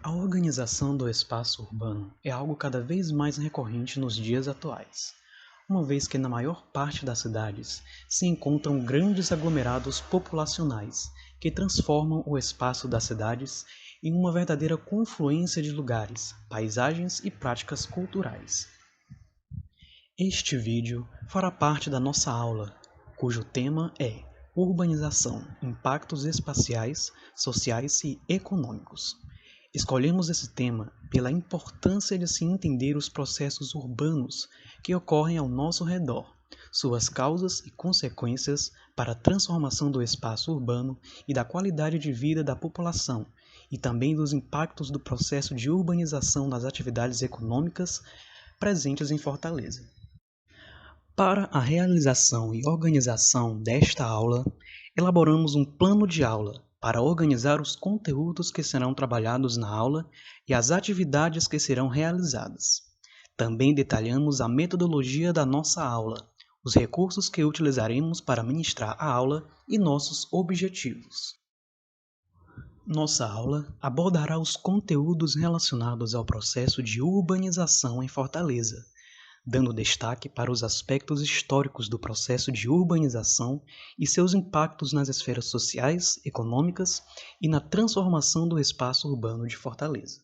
A organização do espaço urbano é algo cada vez mais recorrente nos dias atuais, uma vez que na maior parte das cidades se encontram grandes aglomerados populacionais que transformam o espaço das cidades em uma verdadeira confluência de lugares, paisagens e práticas culturais. Este vídeo fará parte da nossa aula, cujo tema é Urbanização, Impactos Espaciais, Sociais e Econômicos. Escolhemos esse tema pela importância de se entender os processos urbanos que ocorrem ao nosso redor, suas causas e consequências para a transformação do espaço urbano e da qualidade de vida da população, e também dos impactos do processo de urbanização nas atividades econômicas presentes em Fortaleza. Para a realização e organização desta aula, elaboramos um plano de aula para organizar os conteúdos que serão trabalhados na aula e as atividades que serão realizadas. Também detalhamos a metodologia da nossa aula, os recursos que utilizaremos para ministrar a aula e nossos objetivos. Nossa aula abordará os conteúdos relacionados ao processo de urbanização em Fortaleza, dando destaque para os aspectos históricos do processo de urbanização e seus impactos nas esferas sociais, econômicas e na transformação do espaço urbano de Fortaleza.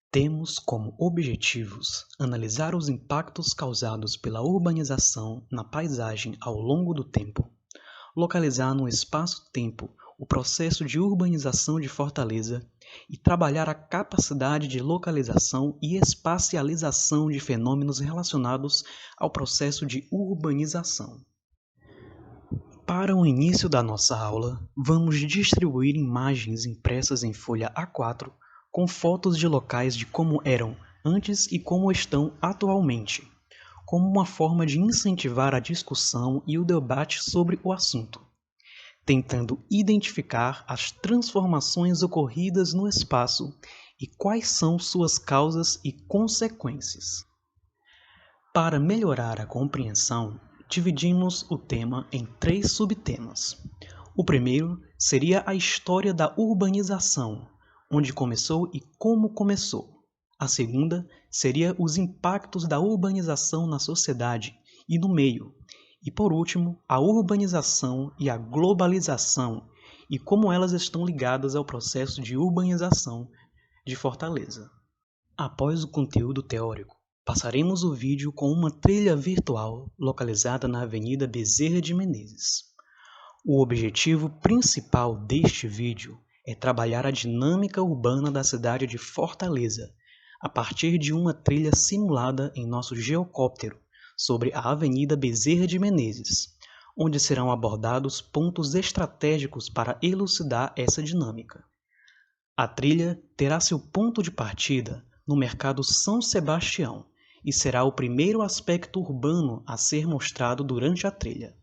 Temos como objetivos analisar os impactos causados pela urbanização na paisagem ao longo do tempo, localizar no espaço-tempo o processo de urbanização de Fortaleza e trabalhar a capacidade de localização e espacialização de fenômenos relacionados ao processo de urbanização. Para o início da nossa aula, vamos distribuir imagens impressas em folha A4 com fotos de locais de como eram antes e como estão atualmente, como uma forma de incentivar a discussão e o debate sobre o assunto, tentando identificar as transformações ocorridas no espaço e quais são suas causas e consequências. Para melhorar a compreensão, dividimos o tema em 3 subtemas. O primeiro seria a história da urbanização, onde começou e como começou. A segunda seria os impactos da urbanização na sociedade e no meio. E por último, a urbanização e a globalização e como elas estão ligadas ao processo de urbanização de Fortaleza. Após o conteúdo teórico, passaremos o vídeo com uma trilha virtual localizada na Avenida Bezerra de Menezes. O objetivo principal deste vídeo é trabalhar a dinâmica urbana da cidade de Fortaleza, a partir de uma trilha simulada em nosso geocóptero, sobre a Avenida Bezerra de Menezes, onde serão abordados pontos estratégicos para elucidar essa dinâmica. A trilha terá seu ponto de partida no Mercado São Sebastião e será o primeiro aspecto urbano a ser mostrado durante a trilha.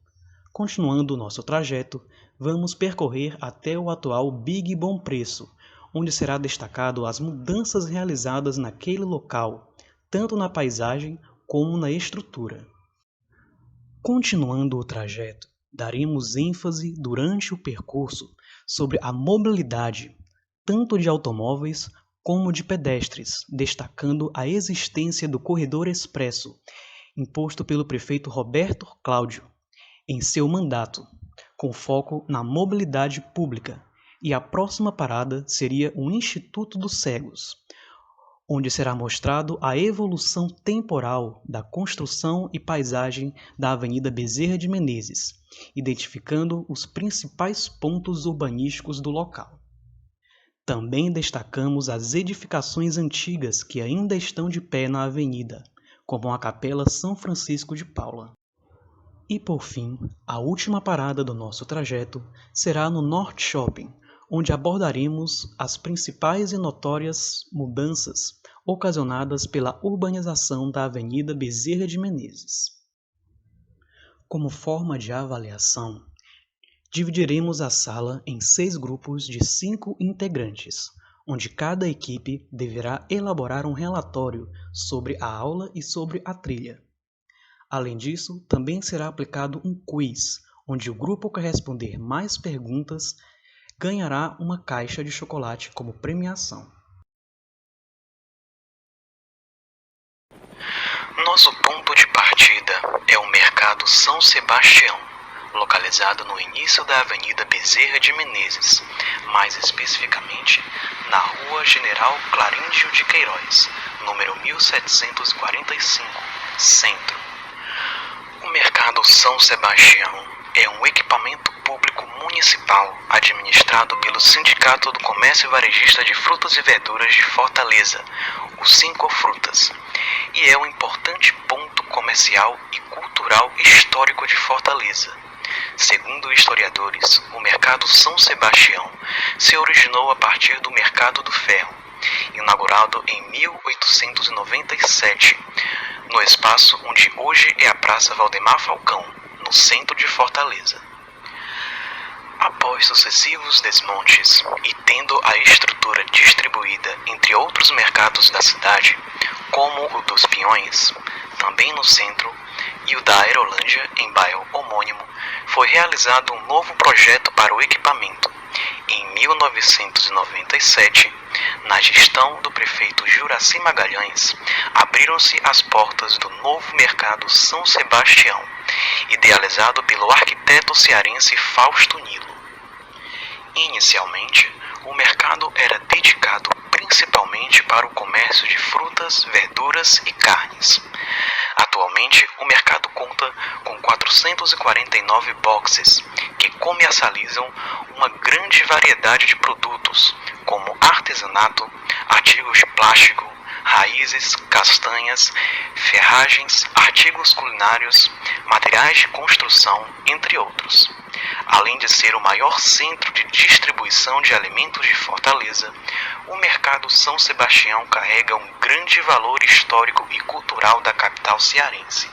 Continuando o nosso trajeto, vamos percorrer até o atual Big Bom Preço, onde será destacado as mudanças realizadas naquele local, tanto na paisagem como na estrutura. Continuando o trajeto, daremos ênfase durante o percurso sobre a mobilidade, tanto de automóveis como de pedestres, destacando a existência do corredor expresso, imposto pelo prefeito Roberto Cláudio, em seu mandato, com foco na mobilidade pública, e a próxima parada seria o Instituto dos Cegos, onde será mostrado a evolução temporal da construção e paisagem da Avenida Bezerra de Menezes, identificando os principais pontos urbanísticos do local. Também destacamos as edificações antigas que ainda estão de pé na avenida, como a Capela São Francisco de Paula. E por fim, a última parada do nosso trajeto será no Norte Shopping, onde abordaremos as principais e notórias mudanças ocasionadas pela urbanização da Avenida Bezerra de Menezes. Como forma de avaliação, dividiremos a sala em 6 grupos de 5 integrantes, onde cada equipe deverá elaborar um relatório sobre a aula e sobre a trilha. Além disso, também será aplicado um quiz, onde o grupo que responder mais perguntas ganhará uma caixa de chocolate como premiação. Nosso ponto de partida é o Mercado São Sebastião, localizado no início da Avenida Bezerra de Menezes, mais especificamente na Rua General Claríngio de Queiroz, número 1745, Centro. O Mercado São Sebastião é um equipamento público municipal administrado pelo Sindicato do Comércio Varejista de Frutas e Verduras de Fortaleza, o Sincofrutas, e é um importante ponto comercial e cultural histórico de Fortaleza. Segundo historiadores, o Mercado São Sebastião se originou a partir do Mercado do Ferro, inaugurado em 1897, no espaço onde hoje é a Praça Valdemar Falcão, no centro de Fortaleza. Após sucessivos desmontes e tendo a estrutura distribuída entre outros mercados da cidade, como o dos Peões, também no centro, e o da Aerolândia, em bairro homônimo, foi realizado um novo projeto para o equipamento. Em 1997, na gestão do prefeito Juraci Magalhães, abriram-se as portas do novo Mercado São Sebastião, idealizado pelo arquiteto cearense Fausto Nilo. Inicialmente, o mercado era dedicado principalmente para o comércio de frutas, verduras e carnes. Atualmente, o mercado conta com 449 boxes que comercializam uma grande variedade de produtos, como artesanato, artigos de plástico, raízes, castanhas, ferragens, artigos culinários, materiais de construção, entre outros. Além de ser o maior centro de distribuição de alimentos de Fortaleza, o Mercado São Sebastião carrega um grande valor histórico e cultural da capital cearense.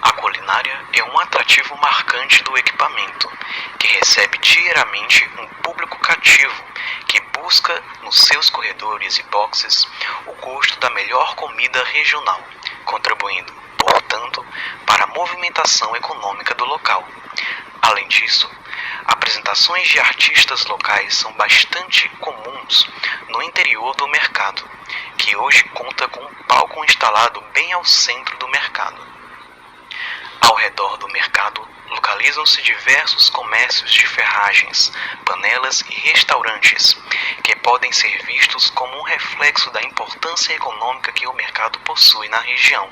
A culinária é um atrativo marcante do equipamento, que recebe diariamente um público cativo que busca nos seus corredores e boxes o gosto da melhor comida regional, contribuindo, portanto, para a movimentação econômica do local. Além disso, apresentações de artistas locais são bastante comuns no interior do mercado, que hoje conta com um palco instalado bem ao centro do mercado. Ao redor do mercado, localizam-se diversos comércios de ferragens, panelas e restaurantes, que podem ser vistos como um reflexo da importância econômica que o mercado possui na região.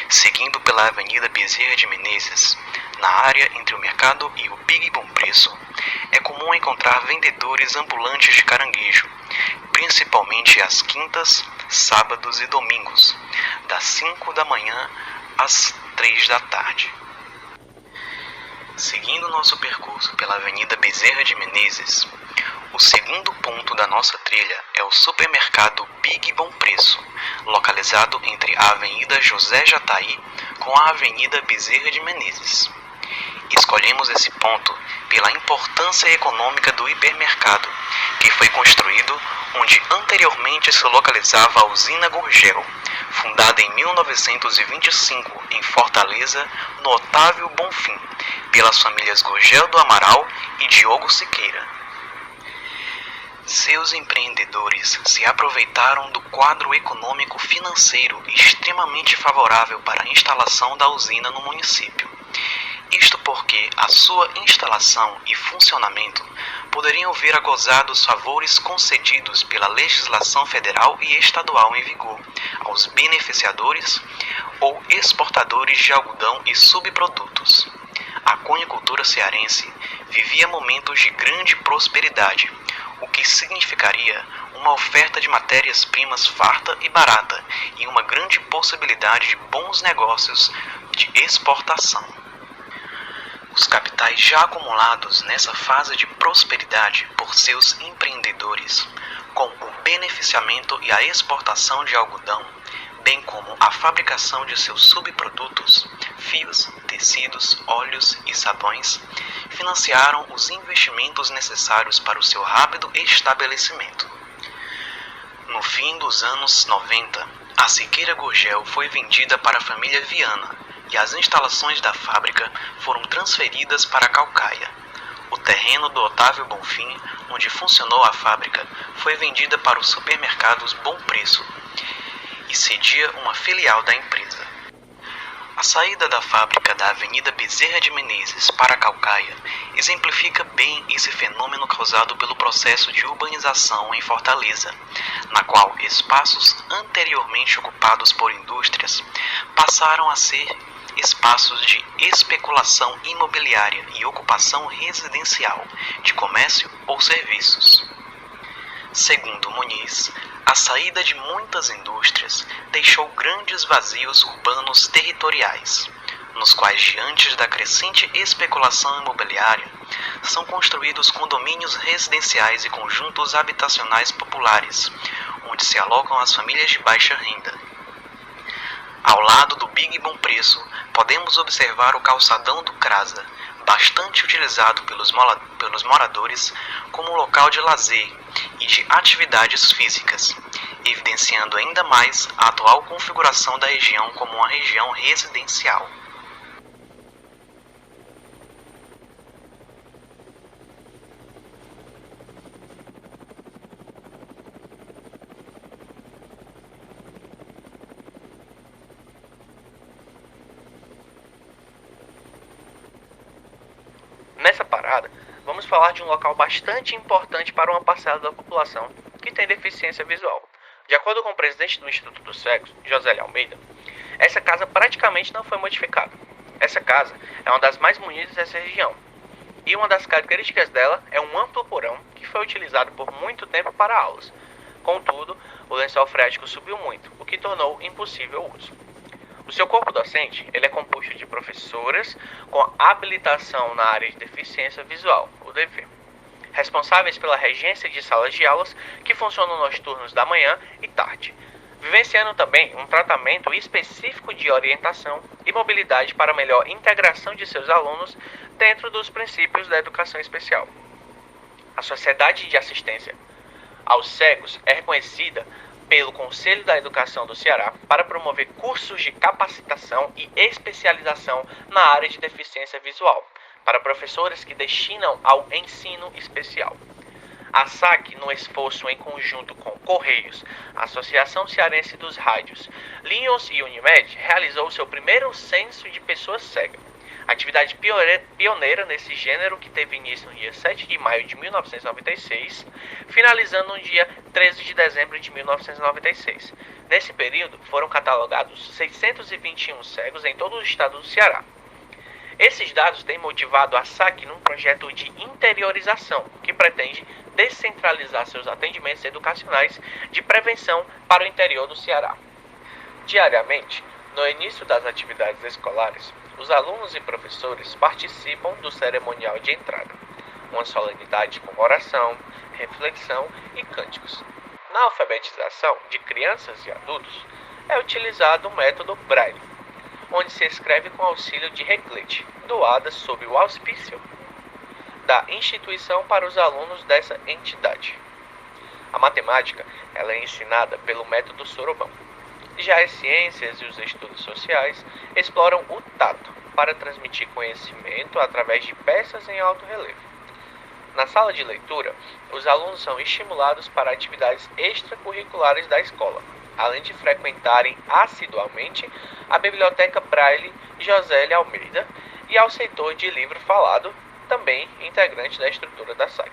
Seguindo pela Avenida Bezerra de Menezes, na área entre o mercado e o Big Bom Preço, é comum encontrar vendedores ambulantes de caranguejo, principalmente às quintas, sábados e domingos, das 5 da manhã às 3 da tarde. Seguindo nosso percurso pela Avenida Bezerra de Menezes, o segundo ponto da nossa trilha é o supermercado Big Bom Preço, localizado entre a Avenida José Jataí com a Avenida Bezerra de Menezes. Escolhemos esse ponto pela importância econômica do hipermercado, que foi construído onde anteriormente se localizava a usina Gurgel, fundada em 1925 em Fortaleza, no Otávio Bonfim, pelas famílias Gurgel do Amaral e Diogo Siqueira. Seus empreendedores se aproveitaram do quadro econômico-financeiro extremamente favorável para a instalação da usina no município. Isto porque a sua instalação e funcionamento poderiam vir a gozar dos favores concedidos pela legislação federal e estadual em vigor aos beneficiadores ou exportadores de algodão e subprodutos. A conicultura cearense vivia momentos de grande prosperidade, o que significaria uma oferta de matérias-primas farta e barata e uma grande possibilidade de bons negócios de exportação. Os capitais já acumulados nessa fase de prosperidade por seus empreendedores, com o beneficiamento e a exportação de algodão, bem como a fabricação de seus subprodutos, fios, tecidos, óleos e sabões, financiaram os investimentos necessários para o seu rápido estabelecimento. No fim dos anos 90, a Siqueira Gurgel foi vendida para a família Viana, e as instalações da fábrica foram transferidas para Caucaia. O terreno do Otávio Bonfim, onde funcionou a fábrica, foi vendida para os supermercados Bom Preço, e cedia uma filial da empresa. A saída da fábrica da Avenida Bezerra de Menezes para a Caucaia exemplifica bem esse fenômeno causado pelo processo de urbanização em Fortaleza, na qual espaços anteriormente ocupados por indústrias passaram a ser espaços de especulação imobiliária e ocupação residencial, de comércio ou serviços. Segundo Muniz, a saída de muitas indústrias deixou grandes vazios urbanos territoriais, nos quais, diante da crescente especulação imobiliária, são construídos condomínios residenciais e conjuntos habitacionais populares, onde se alocam as famílias de baixa renda. Ao lado do Big Bom Preço, podemos observar o calçadão do Crasa, bastante utilizado pelos moradores como local de lazer e de atividades físicas, evidenciando ainda mais a atual configuração da região como uma região residencial. Nessa parada, vamos falar de um local bastante importante para uma parcela da população que tem deficiência visual. De acordo com o presidente do Instituto dos Cegos, José Almeida, essa casa praticamente não foi modificada. Essa casa é uma das mais bonitas dessa região. E uma das características dela é um amplo porão que foi utilizado por muito tempo para aulas. Contudo, o lençol freático subiu muito, o que tornou impossível o uso. O seu corpo docente ele é composto de professoras com habilitação na área de deficiência visual, o DV, responsáveis pela regência de salas de aulas que funcionam nos turnos da manhã e tarde, vivenciando também um tratamento específico de orientação e mobilidade para melhor integração de seus alunos dentro dos princípios da educação especial. A Sociedade de Assistência aos Cegos é reconhecida pelo Conselho da Educação do Ceará para promover cursos de capacitação e especialização na área de deficiência visual para professores que destinam ao ensino especial. A SAC, no esforço em conjunto com Correios, Associação Cearense dos Rádios, Linhos e Unimed, realizou seu primeiro censo de pessoas cegas. Atividade pioneira nesse gênero que teve início no dia 7 de maio de 1996, finalizando no dia 13 de dezembro de 1996. Nesse período, foram catalogados 621 cegos em todo o estado do Ceará. Esses dados têm motivado a SAC num projeto de interiorização, que pretende descentralizar seus atendimentos educacionais de prevenção para o interior do Ceará. Diariamente, no início das atividades escolares, os alunos e professores participam do cerimonial de entrada, uma solenidade com oração, reflexão e cânticos. Na alfabetização de crianças e adultos, é utilizado o método Braille, onde se escreve com auxílio de reglete, doada sob o auspício da instituição para os alunos dessa entidade. A matemática ela é ensinada pelo método Sorobão. Já as ciências e os estudos sociais exploram o tato para transmitir conhecimento através de peças em alto relevo. Na sala de leitura, os alunos são estimulados para atividades extracurriculares da escola, além de frequentarem assiduamente a Biblioteca Braille José Almeida e ao setor de livro falado, também integrante da estrutura da SAC.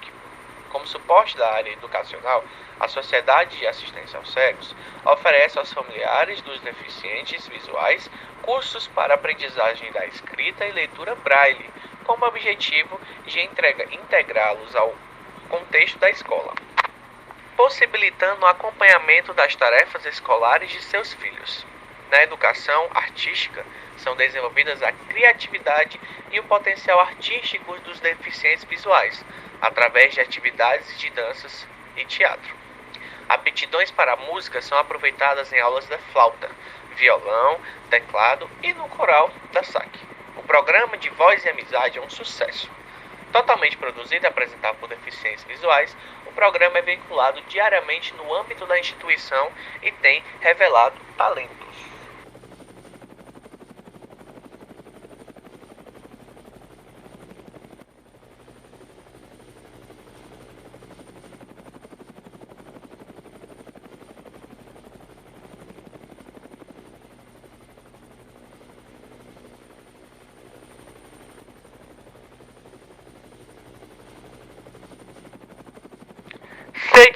Como suporte da área educacional, a Sociedade de Assistência aos Cegos oferece aos familiares dos deficientes visuais cursos para aprendizagem da escrita e leitura Braille, com o objetivo de integrá-los ao contexto da escola, possibilitando o acompanhamento das tarefas escolares de seus filhos. Na educação artística, são desenvolvidas a criatividade e o potencial artístico dos deficientes visuais, através de atividades de danças e teatro. Aptidões para a música são aproveitadas em aulas da flauta, violão, teclado e no coral da SAC. O programa de Voz e Amizade é um sucesso. Totalmente produzido e apresentado por deficientes visuais, o programa é veiculado diariamente no âmbito da instituição e tem revelado talentos.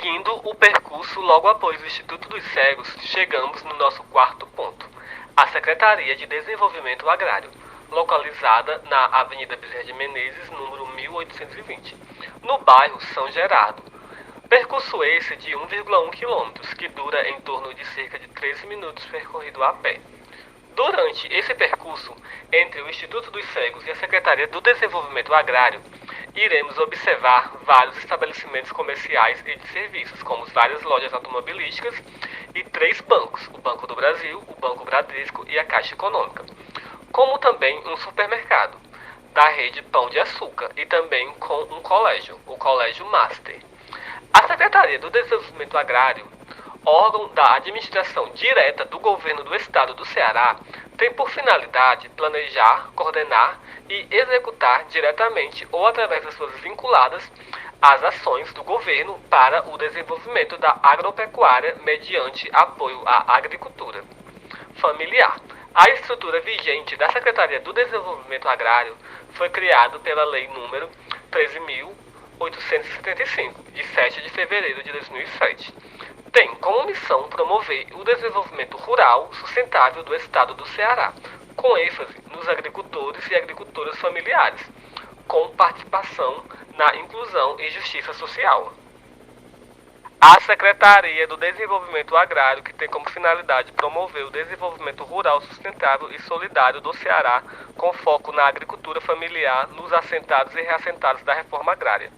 Seguindo o percurso logo após o Instituto dos Cegos, chegamos no nosso quarto ponto, a Secretaria de Desenvolvimento Agrário, localizada na Avenida Bezerra de Menezes, número 1820, no bairro São Gerardo. Percurso esse de 1,1 km, que dura em torno de cerca de 13 minutos percorrido a pé. Durante esse percurso, entre o Instituto dos Cegos e a Secretaria do Desenvolvimento Agrário, iremos observar vários estabelecimentos comerciais e de serviços, como várias lojas automobilísticas e 3 bancos, o Banco do Brasil, o Banco Bradesco e a Caixa Econômica, como também um supermercado da rede Pão de Açúcar e também com um colégio, o Colégio Master. A Secretaria do Desenvolvimento Agrário, órgão da administração direta do governo do estado do Ceará, tem por finalidade planejar, coordenar e executar diretamente ou através das suas vinculadas as ações do governo para o desenvolvimento da agropecuária mediante apoio à agricultura familiar. A estrutura vigente da Secretaria do Desenvolvimento Agrário foi criada pela Lei nº 13.875, de 7 de fevereiro de 2007. Tem como missão promover o desenvolvimento rural sustentável do estado do Ceará, com ênfase nos agricultores e agricultoras familiares, com participação na inclusão e justiça social. A Secretaria do Desenvolvimento Agrário, que tem como finalidade promover o desenvolvimento rural sustentável e solidário do Ceará, com foco na agricultura familiar, nos assentados e reassentados da reforma agrária,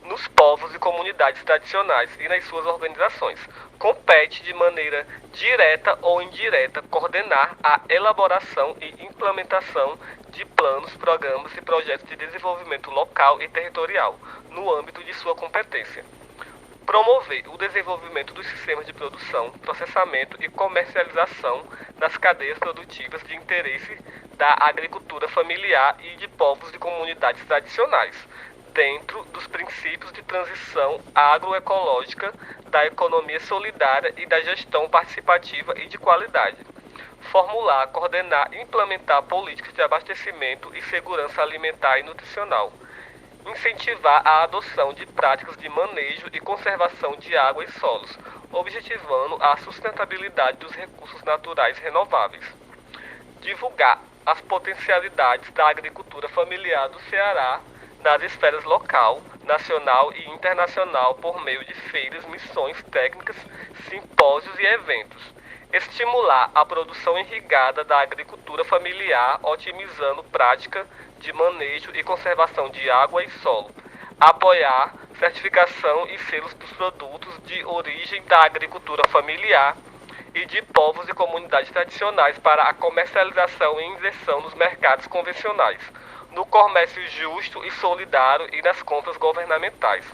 nos povos e comunidades tradicionais e nas suas organizações. Compete de maneira direta ou indireta coordenar a elaboração e implementação de planos, programas e projetos de desenvolvimento local e territorial, no âmbito de sua competência. Promover o desenvolvimento dos sistemas de produção, processamento e comercialização das cadeias produtivas de interesse da agricultura familiar e de povos e comunidades tradicionais, dentro dos princípios de transição agroecológica, da economia solidária e da gestão participativa e de qualidade. Formular, coordenar e implementar políticas de abastecimento e segurança alimentar e nutricional. Incentivar a adoção de práticas de manejo e conservação de água e solos, objetivando a sustentabilidade dos recursos naturais renováveis. Divulgar as potencialidades da agricultura familiar do Ceará nas esferas local, nacional e internacional por meio de feiras, missões técnicas, simpósios e eventos. Estimular a produção irrigada da agricultura familiar, otimizando prática de manejo e conservação de água e solo. Apoiar certificação e selos dos produtos de origem da agricultura familiar e de povos e comunidades tradicionais para a comercialização e inserção nos mercados convencionais, no comércio justo e solidário e nas compras governamentais.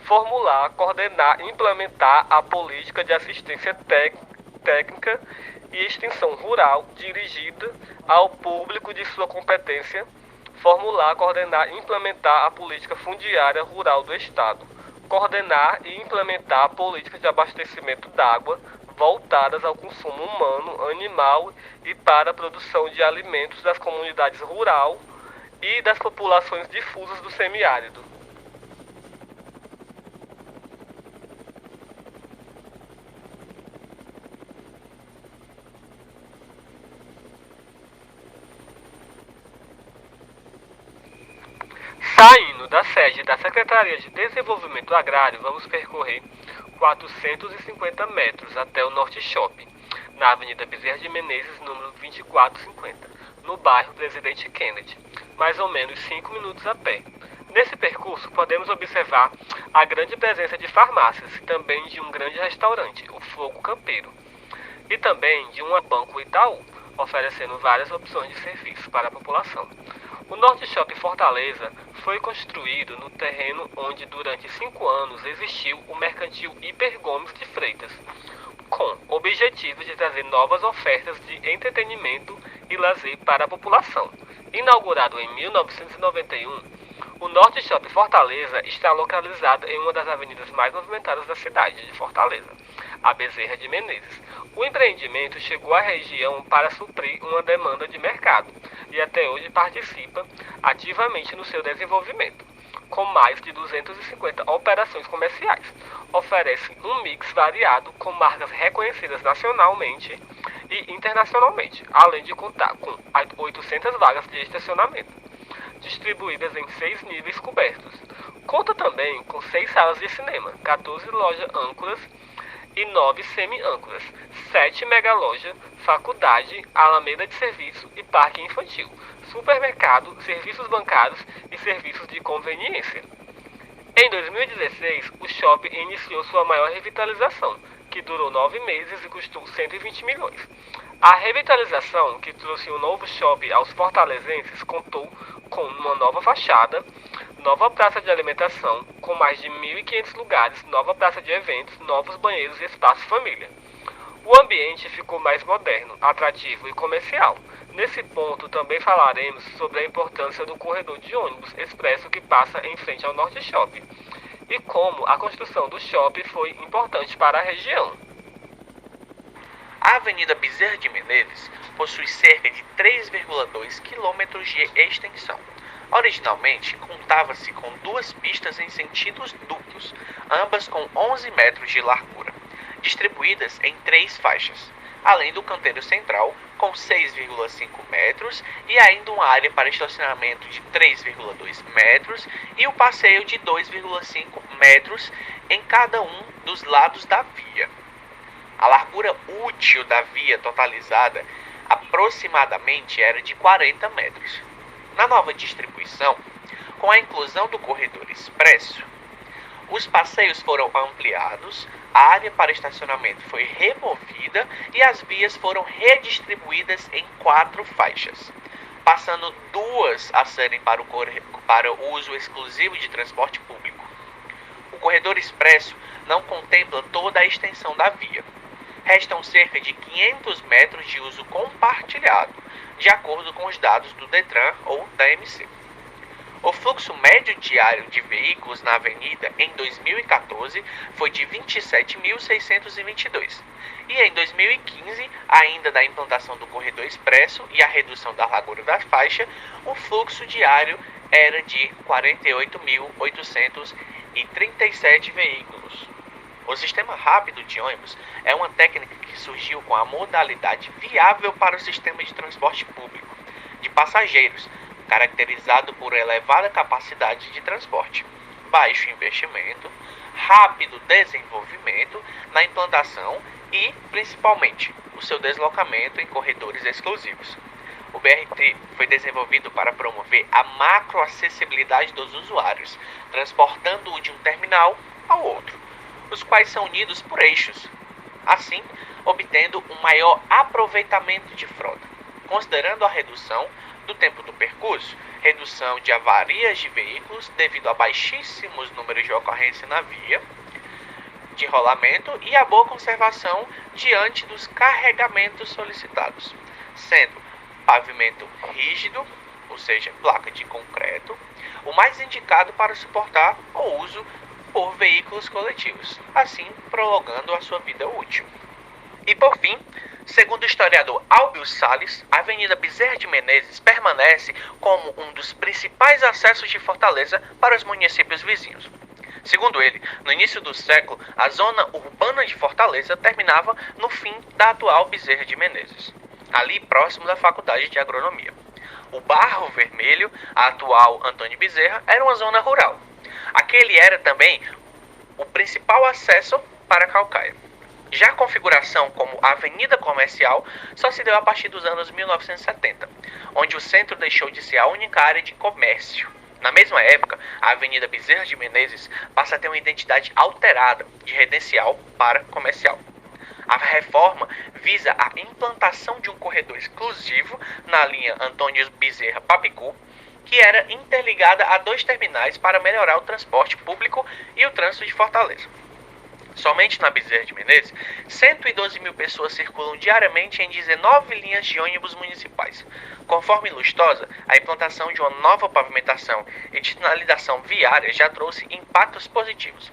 Formular, coordenar e implementar a política de assistência técnica e extensão rural dirigida ao público de sua competência. Formular, coordenar e implementar a política fundiária rural do Estado. Coordenar e implementar políticas de abastecimento d'água voltadas ao consumo humano, animal e para a produção de alimentos das comunidades rurais e das populações difusas do semiárido. Saindo da sede da Secretaria de Desenvolvimento Agrário, vamos percorrer 450 metros até o Norte Shopping, na Avenida Bezerra de Menezes, número 2450, no bairro Presidente Kennedy, mais ou menos 5 minutos a pé. Nesse percurso, podemos observar a grande presença de farmácias e também de um grande restaurante, o Fogo Campeiro, e também de um Banco Itaú, oferecendo várias opções de serviços para a população. O Norte Shopping Fortaleza foi construído no terreno onde durante 5 anos existiu o mercantil Hiper Gomes de Freitas, com o objetivo de trazer novas ofertas de entretenimento e lazer para a população. Inaugurado em 1991, o Norte Shopping Fortaleza está localizado em uma das avenidas mais movimentadas da cidade de Fortaleza, a Bezerra de Menezes. O empreendimento chegou à região para suprir uma demanda de mercado e até hoje participa ativamente no seu desenvolvimento. com mais de 250 operações comerciais. Oferece um mix variado com marcas reconhecidas nacionalmente e internacionalmente, além de contar com 800 vagas de estacionamento, distribuídas em 6 níveis cobertos. Conta também com 6 salas de cinema, 14 lojas âncoras e 9 semi-âncoras, 7 mega-loja, faculdade, alameda de serviço e parque infantil, supermercado, serviços bancários e serviços de conveniência. Em 2016, o shopping iniciou sua maior revitalização, que durou 9 meses e custou 120 milhões. A revitalização, que trouxe um novo shopping aos fortalezenses, contou com uma nova fachada, nova praça de alimentação, com mais de 1.500 lugares, nova praça de eventos, novos banheiros e espaço família. O ambiente ficou mais moderno, atrativo e comercial. Nesse ponto também falaremos sobre a importância do corredor de ônibus expresso que passa em frente ao Norte Shopping e como a construção do shopping foi importante para a região. A Avenida Bezerra de Menezes possui cerca de 3,2 quilômetros de extensão. Originalmente, contava-se com 2 pistas em sentidos duplos, ambas com 11 metros de largura, distribuídas em 3 faixas, além do canteiro central, com 6,5 metros, e ainda uma área para estacionamento de 3,2 metros e o passeio de 2,5 metros em cada um dos lados da via. A largura útil da via totalizada aproximadamente era de 40 metros. Na nova distribuição, com a inclusão do corredor expresso, os passeios foram ampliados, a área para estacionamento foi removida e as vias foram redistribuídas em 4 faixas, passando 2 a serem para o uso exclusivo de transporte público. O corredor expresso não contempla toda a extensão da via. Restam cerca de 500 metros de uso compartilhado, de acordo com os dados do Detran ou da MC. O fluxo médio diário de veículos na avenida em 2014 foi de 27.622 e em 2015, ainda da implantação do corredor expresso e a redução da largura da faixa, o fluxo diário era de 48.837 veículos. O sistema rápido de ônibus é uma técnica que surgiu com a modalidade viável para o sistema de transporte público de passageiros, caracterizado por elevada capacidade de transporte, baixo investimento, rápido desenvolvimento na implantação e, principalmente, o seu deslocamento em corredores exclusivos. O BRT foi desenvolvido para promover a macroacessibilidade dos usuários, transportando-o de um terminal ao outro, os quais são unidos por eixos, assim obtendo um maior aproveitamento de frota, considerando a redução do tempo do percurso, redução de avarias de veículos devido a baixíssimos números de ocorrência na via de rolamento e a boa conservação diante dos carregamentos solicitados, sendo pavimento rígido, ou seja, placa de concreto, o mais indicado para suportar o uso por veículos coletivos, assim prolongando a sua vida útil. E por fim, segundo o historiador Albio Salles, a Avenida Bezerra de Menezes permanece como um dos principais acessos de Fortaleza para os municípios vizinhos. Segundo ele, no início do século, a zona urbana de Fortaleza terminava no fim da atual Bezerra de Menezes, ali próximo da Faculdade de Agronomia. O Barro Vermelho, a atual Antônio Bezerra, era uma zona rural. Aquele era também o principal acesso para Caucaia. Já a configuração como avenida comercial só se deu a partir dos anos 1970, onde o centro deixou de ser a única área de comércio. Na mesma época, a Avenida Bezerra de Menezes passa a ter uma identidade alterada, de residencial para comercial. A reforma visa a implantação de um corredor exclusivo na linha Antônio Bezerra-Papicu, que era interligada a 2 terminais para melhorar o transporte público e o trânsito de Fortaleza. Somente na Bezerra de Menezes, 112 mil pessoas circulam diariamente em 19 linhas de ônibus municipais. Conforme Lustosa, a implantação de uma nova pavimentação e de sinalização viária já trouxe impactos positivos.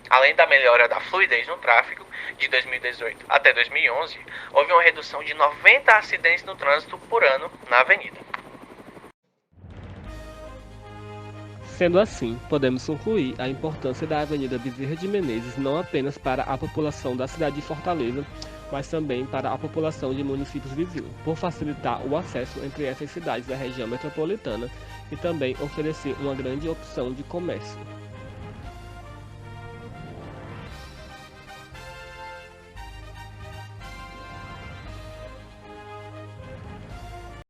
Além da melhora da fluidez no tráfego, de 2018 até 2011, houve uma redução de 90 acidentes no trânsito por ano na avenida. Sendo assim, podemos concluir a importância da Avenida Bezerra de Menezes não apenas para a população da cidade de Fortaleza, mas também para a população de municípios vizinhos, por facilitar o acesso entre essas cidades da região metropolitana e também oferecer uma grande opção de comércio.